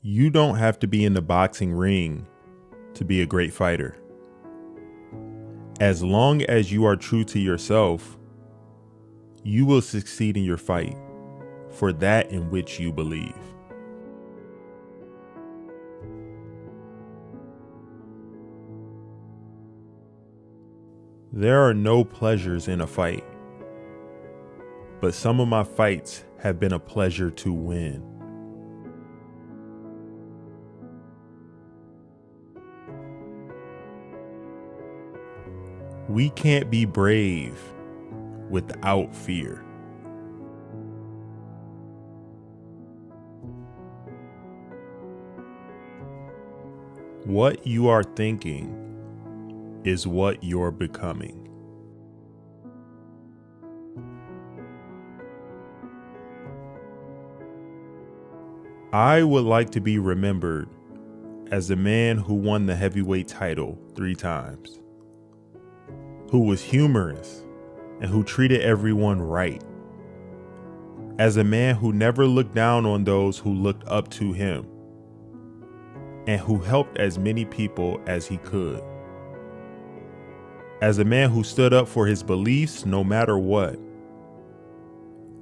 You don't have to be in the boxing ring to be a great fighter. As long as you are true to yourself, you will succeed in your fight for that in which you believe. There are no pleasures in a fight, but some of my fights have been a pleasure to win. We can't be brave without fear. What you are thinking is what you're becoming. I would like to be remembered as the man who won the heavyweight title 3 times, who was humorous and who treated everyone right, as a man who never looked down on those who looked up to him, and who helped as many people as he could, as a man who stood up for his beliefs no matter what,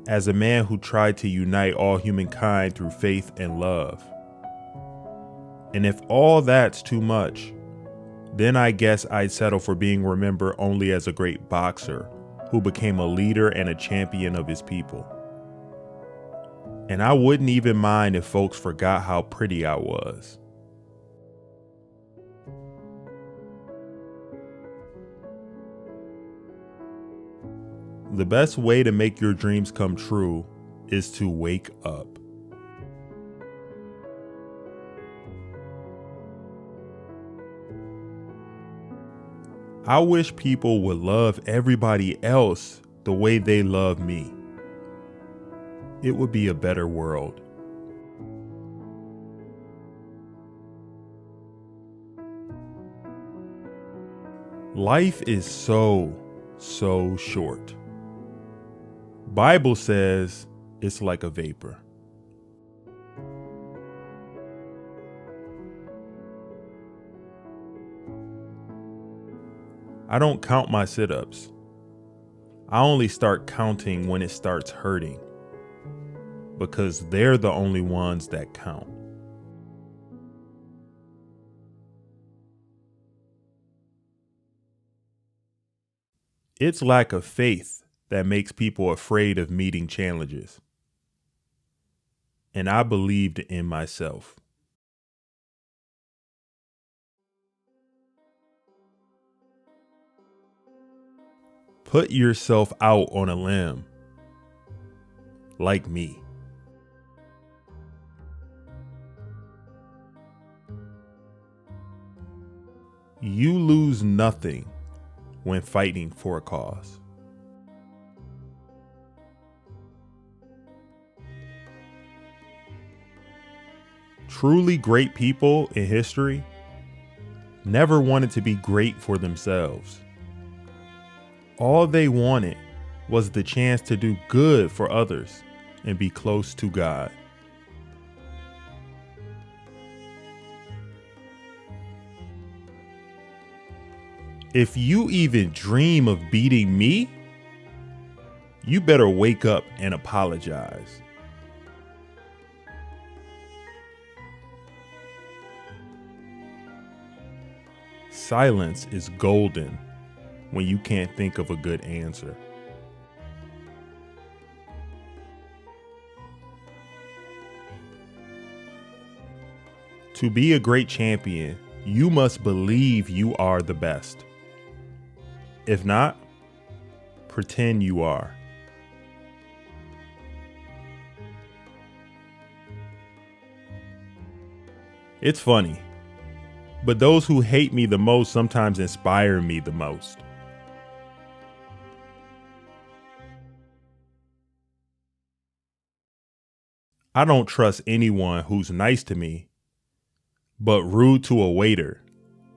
as a man who tried to unite all humankind through faith and love. And if all that's too much, then I guess I'd settle for being remembered only as a great boxer who became a leader and a champion of his people. And I wouldn't even mind if folks forgot how pretty I was. The best way to make your dreams come true is to wake up. I wish people would love everybody else the way they love me. It would be a better world. Life is so short. Bible says it's like a vapor. I don't count my sit-ups. I only start counting when it starts hurting, because they're the only ones that count. It's lack of faith that makes people afraid of meeting challenges. And I believed in myself. Put yourself out on a limb, like me. You lose nothing when fighting for a cause. Truly great people in history never wanted to be great for themselves. All they wanted was the chance to do good for others and be close to God. If you even dream of beating me, you better wake up and apologize. Silence is golden when you can't think of a good answer. To be a great champion, you must believe you are the best. If not, pretend you are. It's funny, but those who hate me the most sometimes inspire me the most. I don't trust anyone who's nice to me, but rude to a waiter,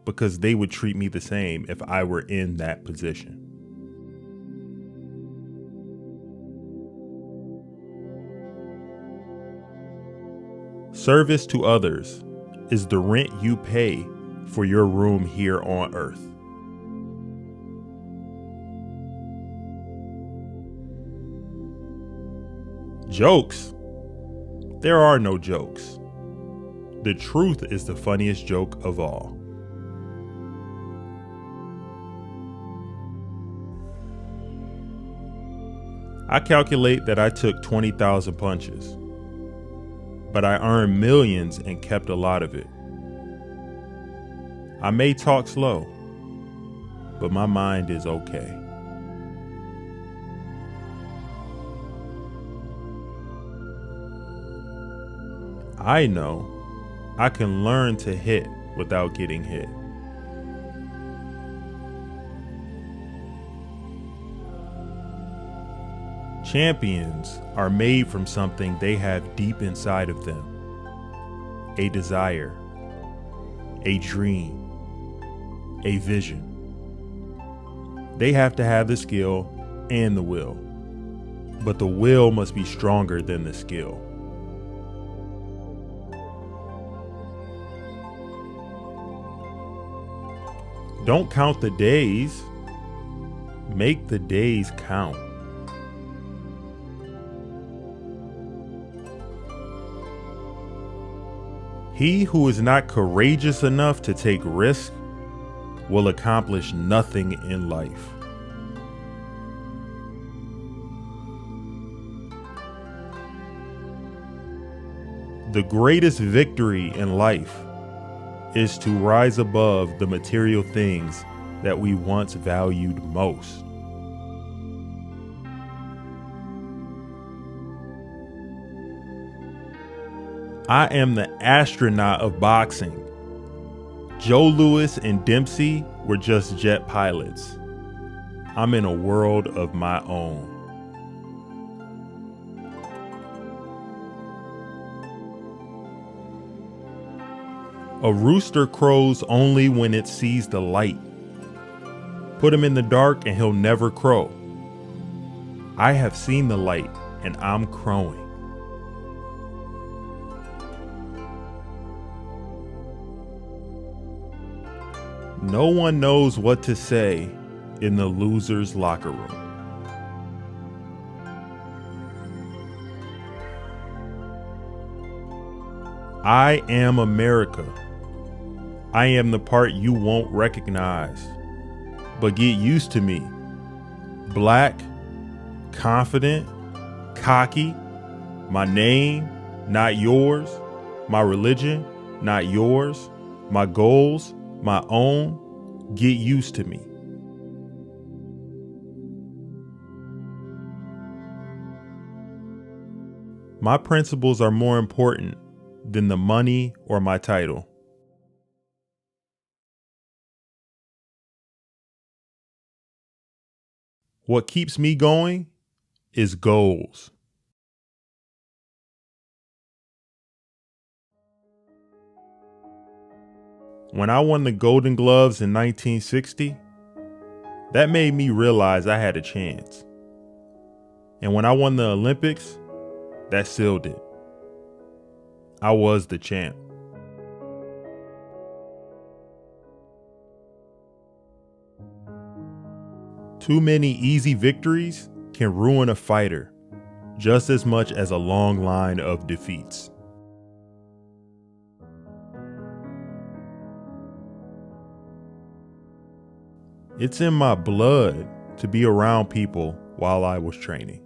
because they would treat me the same if I were in that position. Service to others is the rent you pay for your room here on earth. Jokes? There are no jokes. The truth is the funniest joke of all. I calculate that I took 20,000 punches, but I earned millions and kept a lot of it. I may talk slow, but my mind is okay. I know I can learn to hit without getting hit. Champions are made from something they have deep inside of them. A desire, a dream, a vision. They have to have the skill and the will, but the will must be stronger than the skill. Don't count the days, make the days count. He who is not courageous enough to take risks will accomplish nothing in life. The greatest victory in life is to rise above the material things that we once valued most. I am the astronaut of boxing. Joe Louis and Dempsey were just jet pilots. I'm in a world of my own. A rooster crows only when it sees the light. Put him in the dark and he'll never crow. I have seen the light and I'm crowing. No one knows what to say in the loser's locker room. I am America. I am the part you won't recognize, but get used to me. Black, confident, cocky, my name, not yours, my religion, not yours, my goals, my own. Get used to me. My principles are more important than the money or my title. What keeps me going is goals. When I won the Golden Gloves in 1960, that made me realize I had a chance. And when I won the Olympics, that sealed it. I was the champ. Too many easy victories can ruin a fighter just as much as a long line of defeats. It's in my blood to be around people while I was training.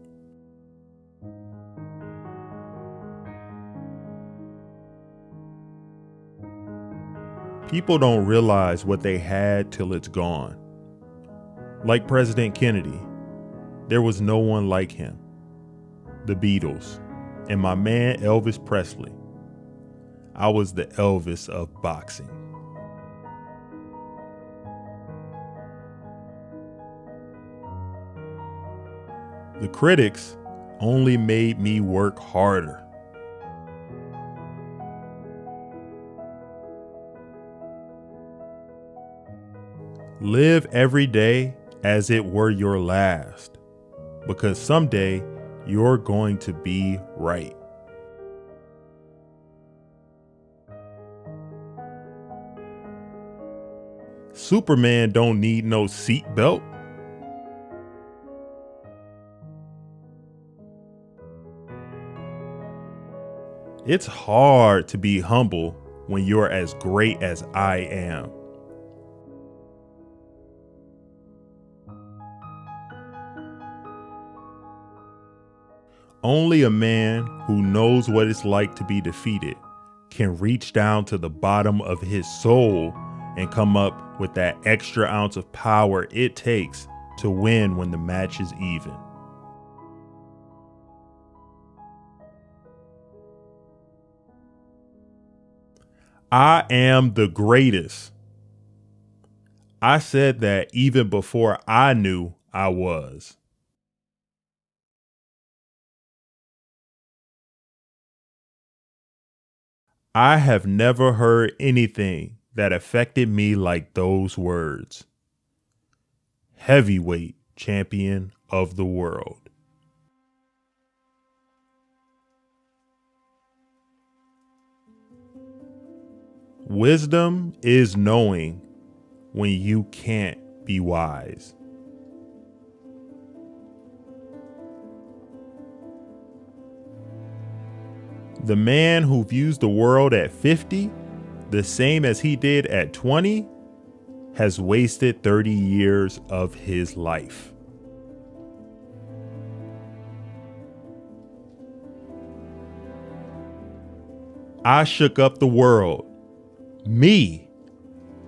People don't realize what they had till it's gone. Like President Kennedy, there was no one like him. The Beatles, and my man Elvis Presley. I was the Elvis of boxing. The critics only made me work harder. Live every day as it were your last, because someday you're going to be right. Superman don't need no seatbelt. It's hard to be humble when you're as great as I am. Only a man who knows what it's like to be defeated can reach down to the bottom of his soul and come up with that extra ounce of power it takes to win when the match is even. I am the greatest. I said that even before I knew I was. I have never heard anything that affected me like those words. Heavyweight champion of the world. Wisdom is knowing when you can't be wise. The man who views the world at 50 the same as he did at 20 has wasted 30 years of his life. I shook up the world. Me.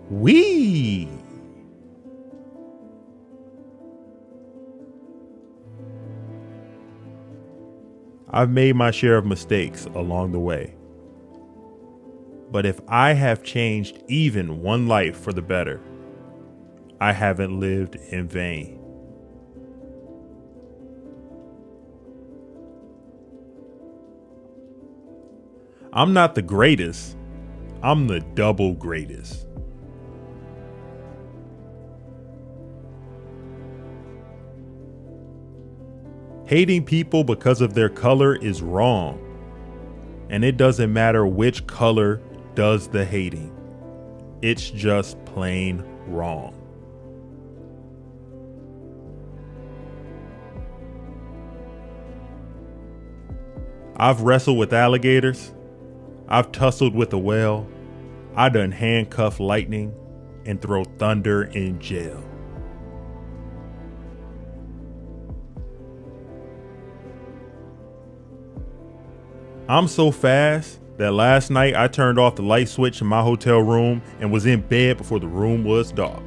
We. I've made my share of mistakes along the way. But if I have changed even one life for the better, I haven't lived in vain. I'm not the greatest. I'm the double greatest. Hating people because of their color is wrong. And it doesn't matter which color does the hating. It's just plain wrong. I've wrestled with alligators. I've tussled with a whale. I done handcuff lightning and throw thunder in jail. I'm so fast that last night I turned off the light switch in my hotel room and was in bed before the room was dark.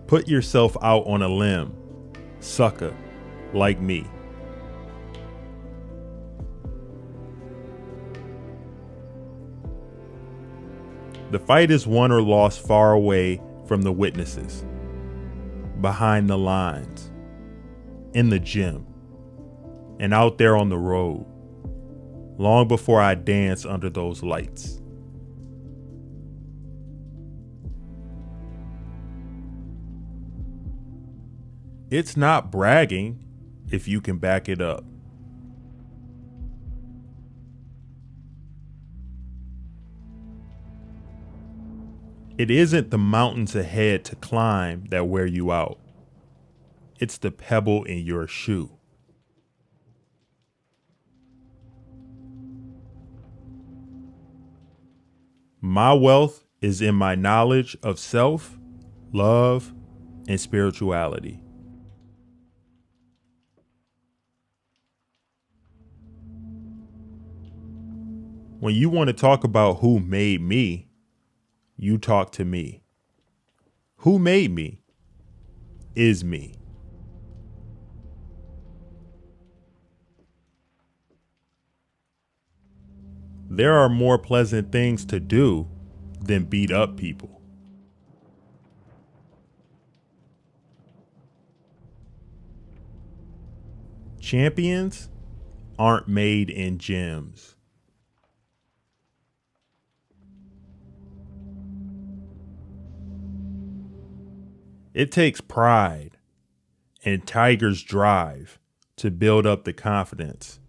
Put yourself out on a limb, sucker, like me. The fight is won or lost far away from the witnesses, behind the lines, in the gym, and out there on the road, long before I dance under those lights. It's not bragging if you can back it up. It isn't the mountains ahead to climb that wear you out. It's the pebble in your shoe. My wealth is in my knowledge of self, love, and spirituality. When you want to talk about who made me, you talk to me. Who made me is me. There are more pleasant things to do than beat up people. Champions aren't made in gyms. It takes pride and tiger's drive to build up the confidence,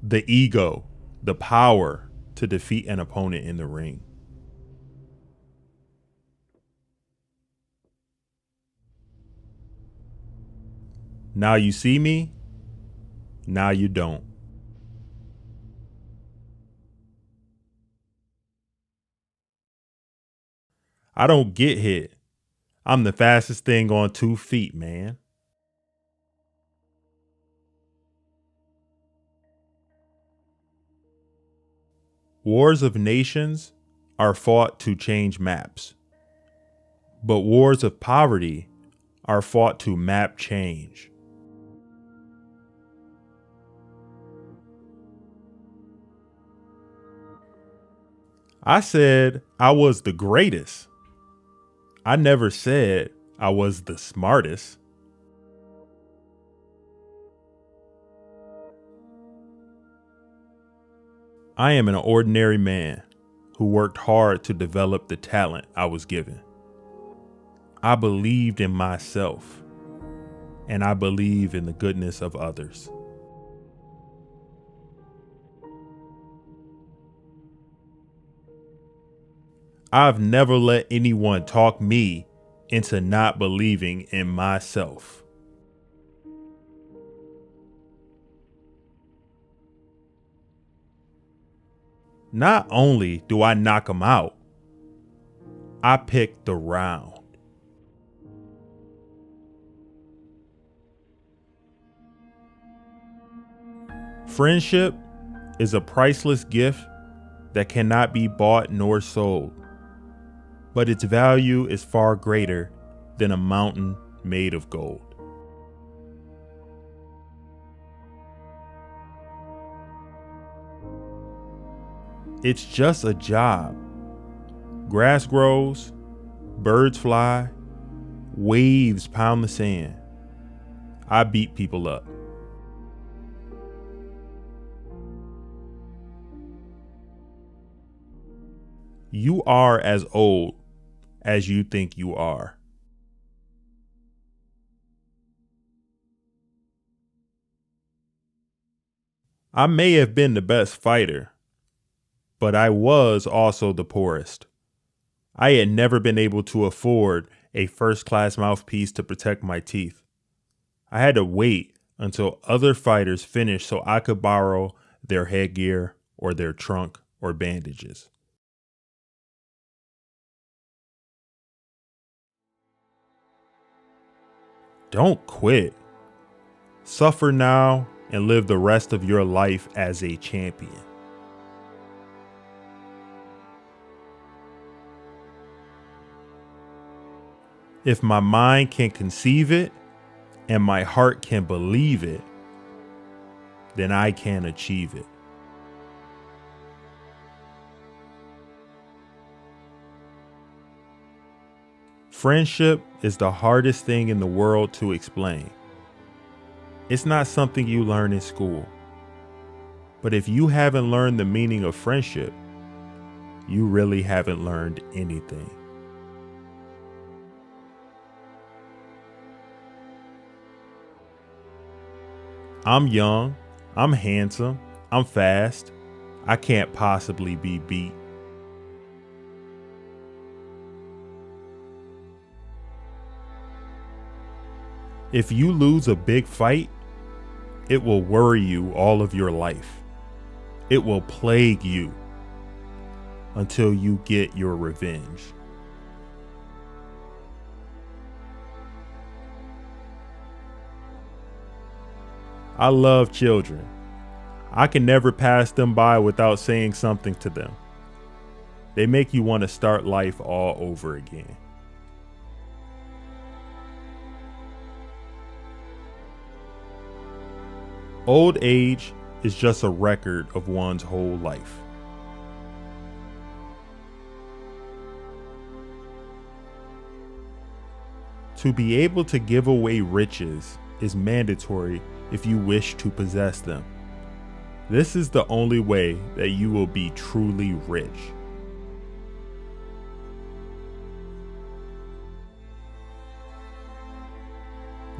the ego the power to defeat an opponent in the ring. Now you see me, now you don't. I don't get hit. I'm the fastest thing on 2 feet, man. Wars of nations are fought to change maps, but wars of poverty are fought to map change. I said I was the greatest. I never said I was the smartest. I am an ordinary man who worked hard to develop the talent I was given. I believed in myself, and I believe in the goodness of others. I've never let anyone talk me into not believing in myself. Not only do I knock them out, I pick the round. Friendship is a priceless gift that cannot be bought nor sold, but its value is far greater than a mountain made of gold. It's just a job. Grass grows, birds fly, waves pound the sand. I beat people up. You are as old as you think you are. I may have been the best fighter, but I was also the poorest. I had never been able to afford a first-class mouthpiece to protect my teeth. I had to wait until other fighters finished so I could borrow their headgear or their trunk or bandages. Don't quit. Suffer now and live the rest of your life as a champion. If my mind can conceive it and my heart can believe it, then I can achieve it. Friendship is the hardest thing in the world to explain. It's not something you learn in school. But if you haven't learned the meaning of friendship, you really haven't learned anything. I'm young, I'm handsome, I'm fast. I can't possibly be beat. If you lose a big fight, it will worry you all of your life. It will plague you until you get your revenge. I love children. I can never pass them by without saying something to them. They make you want to start life all over again. Old age is just a record of one's whole life. To be able to give away riches is mandatory if you wish to possess them. This is the only way that you will be truly rich.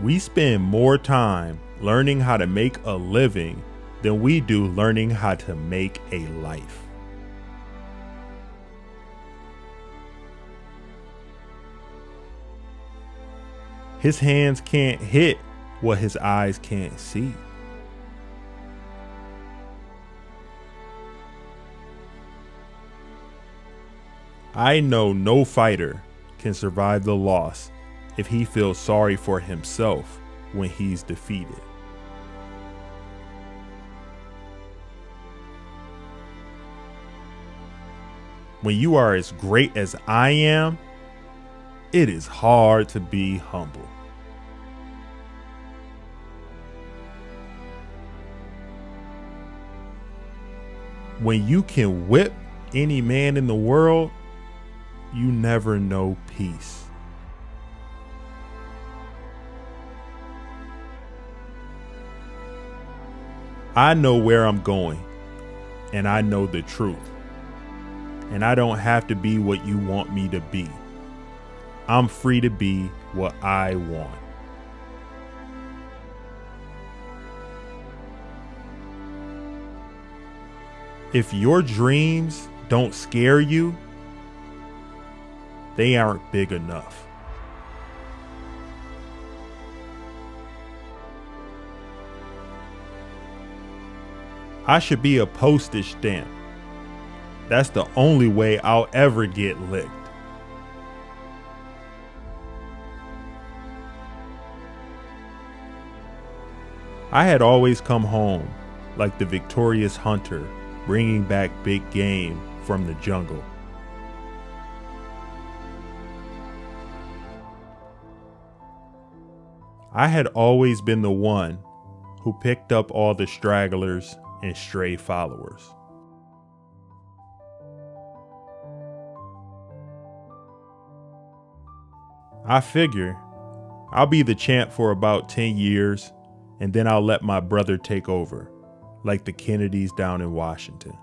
We spend more time learning how to make a living than we do learning how to make a life. His hands can't hit what his eyes can't see. I know no fighter can survive the loss if he feels sorry for himself when he's defeated. When you are as great as I am, it is hard to be humble. When you can whip any man in the world, you never know peace. I know where I'm going, and I know the truth. And I don't have to be what you want me to be. I'm free to be what I want. If your dreams don't scare you, they aren't big enough. I should be a postage stamp. That's the only way I'll ever get licked. I had always come home like the victorious hunter, bringing back big game from the jungle. I had always been the one who picked up all the stragglers and stray followers. I figure I'll be the champ for about 10 years, and then I'll let my brother take over, like the Kennedys down in Washington.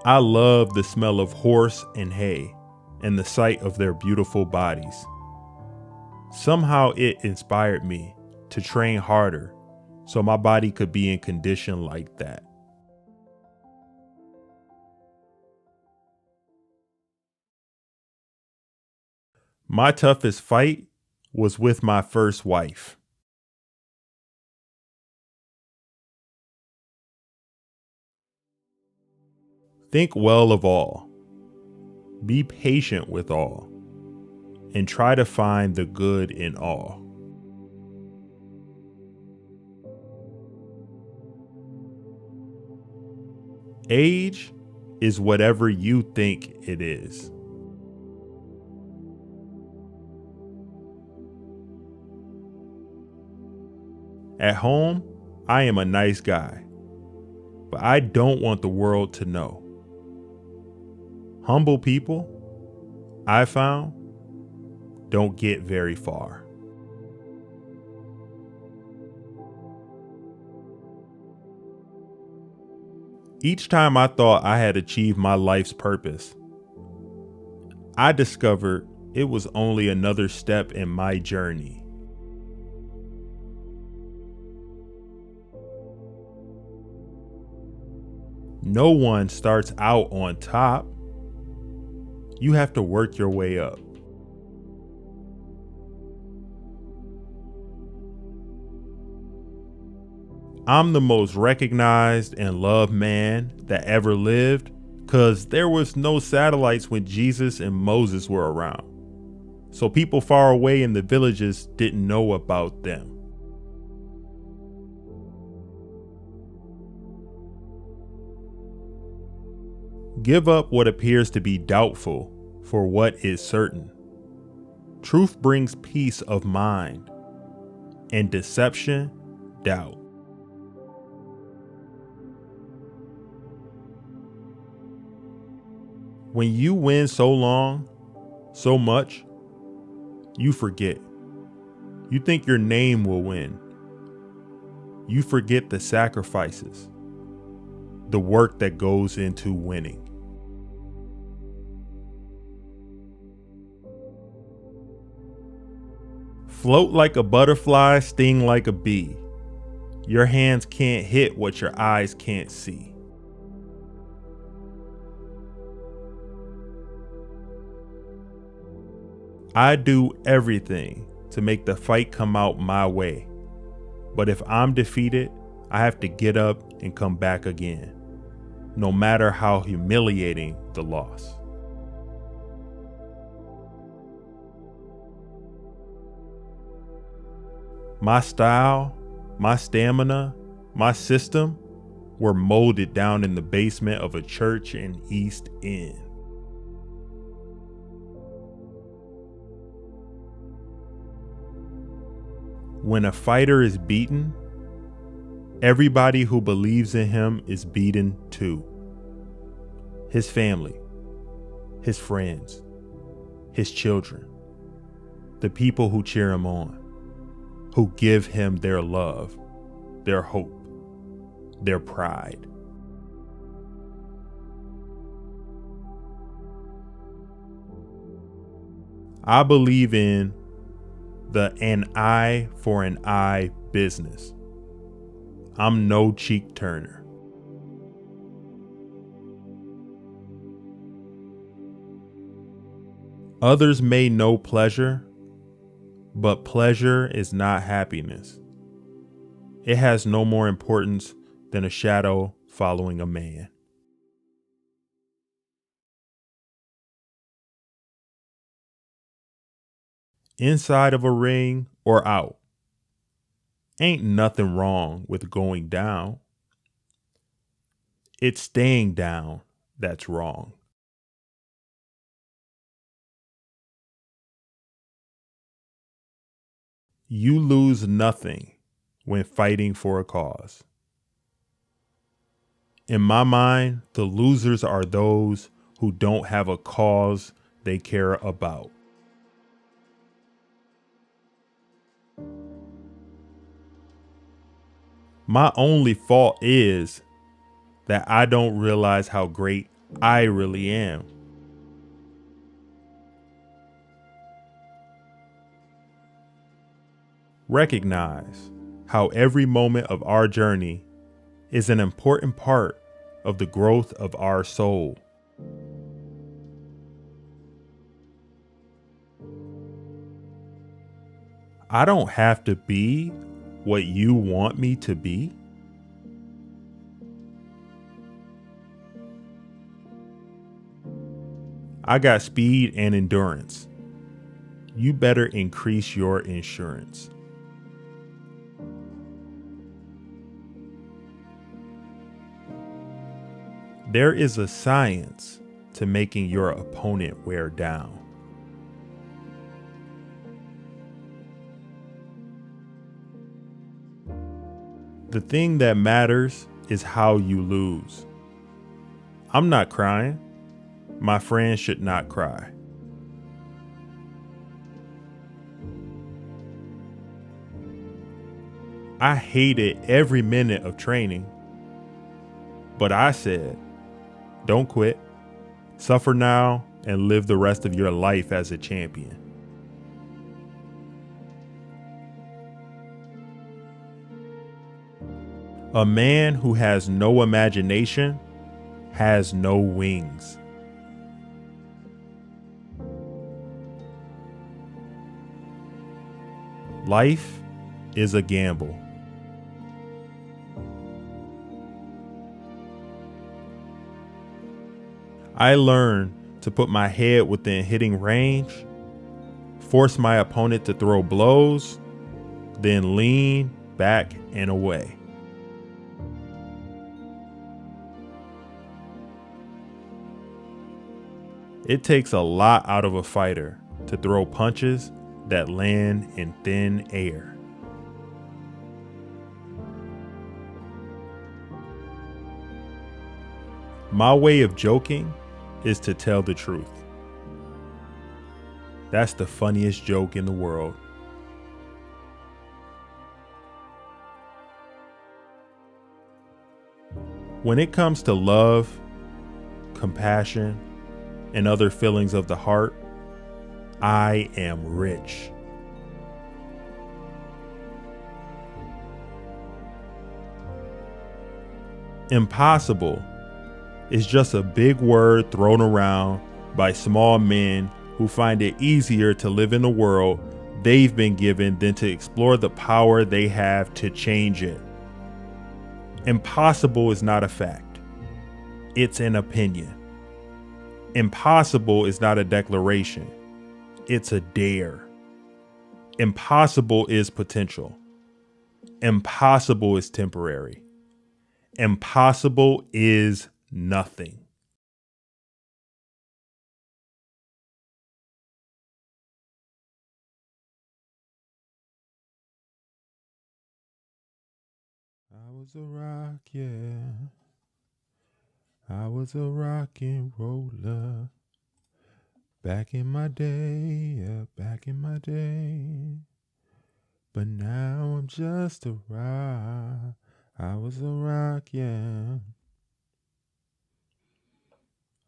I love the smell of horse and hay and the sight of their beautiful bodies. Somehow it inspired me to train harder so my body could be in condition like that. My toughest fight was with my first wife. Think well of all. Be patient with all. And try to find the good in all. Age is whatever you think it is. At home, I am a nice guy, but I don't want the world to know. Humble people, I found, don't get very far. Each time I thought I had achieved my life's purpose, I discovered it was only another step in my journey. No one starts out on top. You have to work your way up. I'm the most recognized and loved man that ever lived because there was no satellites when Jesus and Moses were around. So people far away in the villages didn't know about them. Give up what appears to be doubtful for what is certain. Truth brings peace of mind, and deception, doubt. When you win so long, so much, you forget. You think your name will win. You forget the sacrifices, the work that goes into winning. Float like a butterfly, sting like a bee. Your hands can't hit what your eyes can't see. I do everything to make the fight come out my way. But if I'm defeated, I have to get up and come back again, no matter how humiliating the loss. My style, my stamina, my system were molded down in the basement of a church in East End. When a fighter is beaten, everybody who believes in him is beaten too. His family, his friends, his children, the people who cheer him on, who give him their love, their hope, their pride. I believe in the an eye for an eye business. I'm no cheek turner. Others may know pleasure, but pleasure is not happiness. It has no more importance than a shadow following a man. Inside of a ring or out, ain't nothing wrong with going down. It's staying down that's wrong. You lose nothing when fighting for a cause. In my mind, the losers are those who don't have a cause they care about. My only fault is that I don't realize how great I really am. Recognize how every moment of our journey is an important part of the growth of our soul. I don't have to be what you want me to be. I got speed and endurance. You better increase your insurance. There is a science to making your opponent wear down. The thing that matters is how you lose. I'm not crying. My friend should not cry. I hated every minute of training, but I said, don't quit. Suffer now and live the rest of your life as a champion. A man who has no imagination has no wings. Life is a gamble. I learned to put my head within hitting range, force my opponent to throw blows, then lean back and away. It takes a lot out of a fighter to throw punches that land in thin air. My way of joking is to tell the truth. That's the funniest joke in the world. When it comes to love, compassion, and other feelings of the heart, I am rich. Impossible is just a big word thrown around by small men who find it easier to live in the world they've been given than to explore the power they have to change it. Impossible is not a fact. It's an opinion. Impossible is not a declaration. It's a dare. Impossible is potential. Impossible is temporary. Impossible is nothing. I was a rock, yeah. I was a rock and roller. Back in my day, yeah, back in my day. But now I'm just a rock. I was a rock, yeah.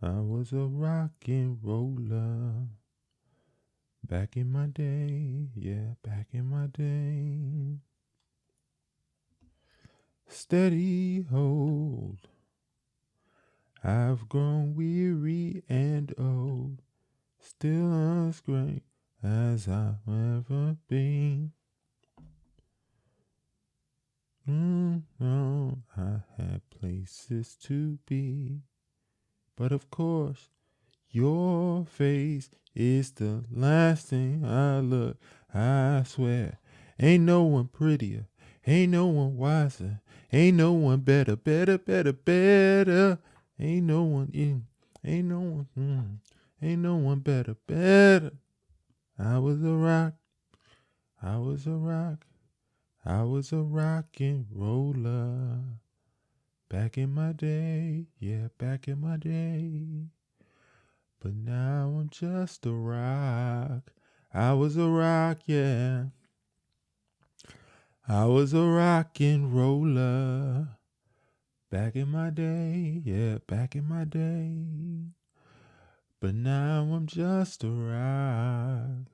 I was a rock and roller. Back in my day, yeah, back in my day. Steady hold. I've grown weary and old. Still as great as I've ever been. No, I had places to be. But of course, your face is the last thing I look. I swear, ain't no one prettier, ain't no one wiser, ain't no one better, better, better, better. Ain't no one ain't no one, ain't no one better, better. I was a rock, I was a rock, I was a rock and roller. Back in my day, yeah, back in my day. But now I'm just a rock. I was a rock, yeah. I was a rock and roller. Back in my day, yeah, back in my day. But now I'm just a rock.